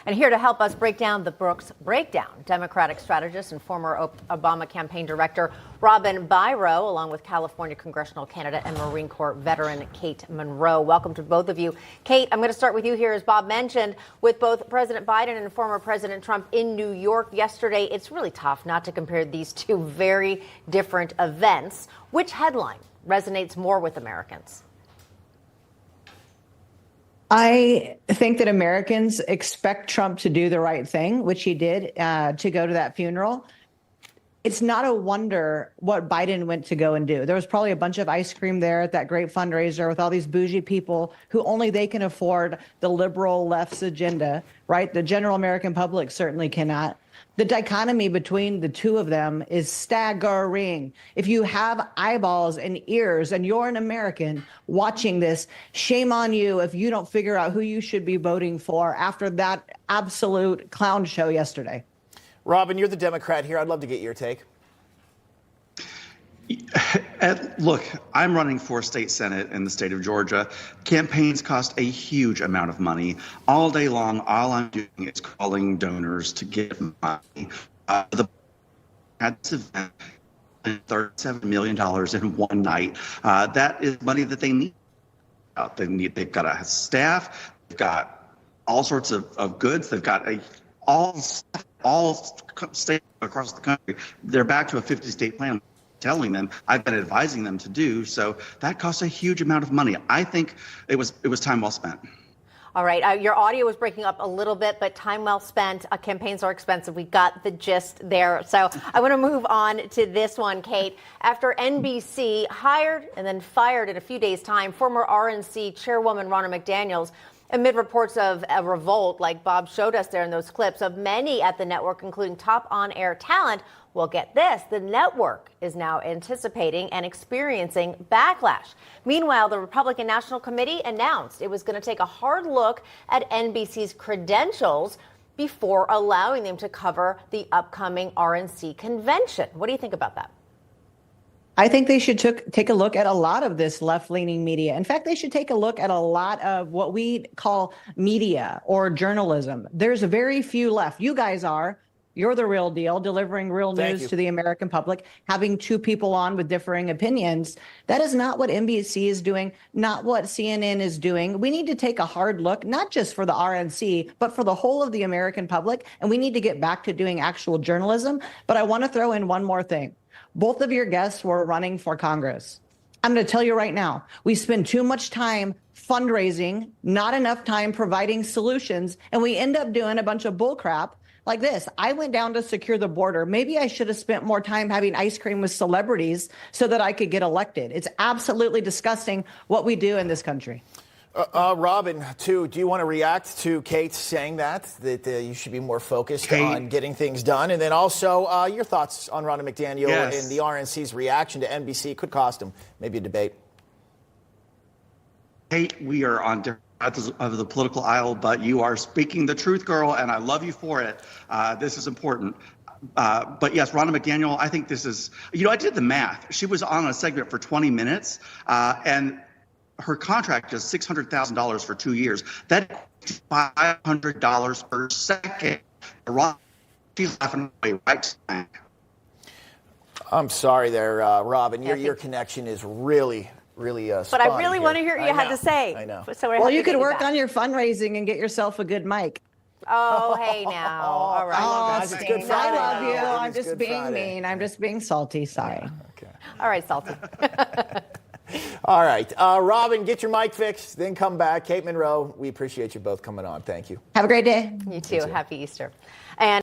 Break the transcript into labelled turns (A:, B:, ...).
A: And here to help us break down the Brooks breakdown, Democratic strategist and former Obama campaign director Robin Byro, along with California congressional candidate and Marine Corps veteran Kate Monroe. Welcome to both of you. Kate, I'm going to start with you here. As Bob mentioned, with both President Biden and former President Trump in New York yesterday, it's really tough not to compare these two very different events. Which headline resonates more with Americans?
B: I think that Americans expect Trump to do the right thing, which he did, to go to that funeral. It's not a wonder what Biden went to go and do. There was probably a bunch of ice cream there at that great fundraiser with all these bougie people who only they can afford the liberal left's agenda, right? The general American public certainly cannot. The dichotomy between the two of them is staggering. If you have eyeballs and ears and you're an American watching this, shame on you if you don't figure out who you should be voting for after that absolute clown show yesterday.
C: Robin, you're the Democrat here. I'd love to get your take.
D: Look, I'm running for state senate in the state of Georgia. Campaigns cost a huge amount of money. All day long, all I'm doing is calling donors to give money. At this event, $37 million in one night. That is money that they need. They've got a staff. They've got all sorts of goods. They've got all states across the country. They're back to a 50-state plan. Telling them, I've been advising them to do. So that costs a huge amount of money. I think it was time well spent.
A: All right. Your audio was breaking up a little bit, but time well spent. Campaigns are expensive. We got the gist there. So I want to move on to this one, Kate. After NBC hired and then fired in a few days' time, former RNC chairwoman Ronna McDaniels, amid reports of a revolt, like Bob showed us there in those clips, of many at the network, including top on-air talent. Well, get this, the network is now anticipating and experiencing backlash. Meanwhile, the Republican National Committee announced it was going to take a hard look at NBC's credentials before allowing them to cover the upcoming RNC convention. What do you think about that?
B: I think they should take a look at a lot of this left-leaning media. In fact, they should take a look at a lot of what we call media or journalism. There's very few left. You guys are. You're the real deal, delivering real news to the American public, having two people on with differing opinions. That is not what NBC is doing, not what CNN is doing. We need to take a hard look, not just for the RNC, but for the whole of the American public. And we need to get back to doing actual journalism. But I want to throw in one more thing. Both of your guests were running for Congress. I'm going to tell you right now, we spend too much time fundraising, not enough time providing solutions, and we end up doing a bunch of bullcrap like this. I went down to secure the border. Maybe I should have spent more time having ice cream with celebrities so that I could get elected. It's absolutely disgusting what we do in this country.
C: Robin, too, do you want to react to Kate saying that you should be more focused on getting things done? And then also your thoughts on Ronna McDaniel and the RNC's reaction to NBC could cost him maybe a debate.
D: Kate, we are on different sides of the political aisle, but you are speaking the truth, girl, and I love you for it. This is important. But yes, Ronna McDaniel, I think this is, I did the math. She was on a segment for 20 minutes, and her contract is $600,000 for 2 years. That's $500 per second. She's laughing away right now.
C: I'm sorry there, Robin. Your connection is really
A: but I really want to hear what you had to say.
C: I know.
A: So
B: well, you could work on your fundraising and get yourself a good mic.
A: Oh, hey now. All right.
B: Oh,
C: it's Good Friday.
B: I love you.
C: Now.
B: I'm just being mean. I'm just being salty. Sorry.
C: Okay.
A: All right, salty.
C: All right. Robin, get your mic fixed, then come back. Kate Monroe, we appreciate you both coming on. Thank you.
B: Have a great day.
A: You too. Happy Easter. And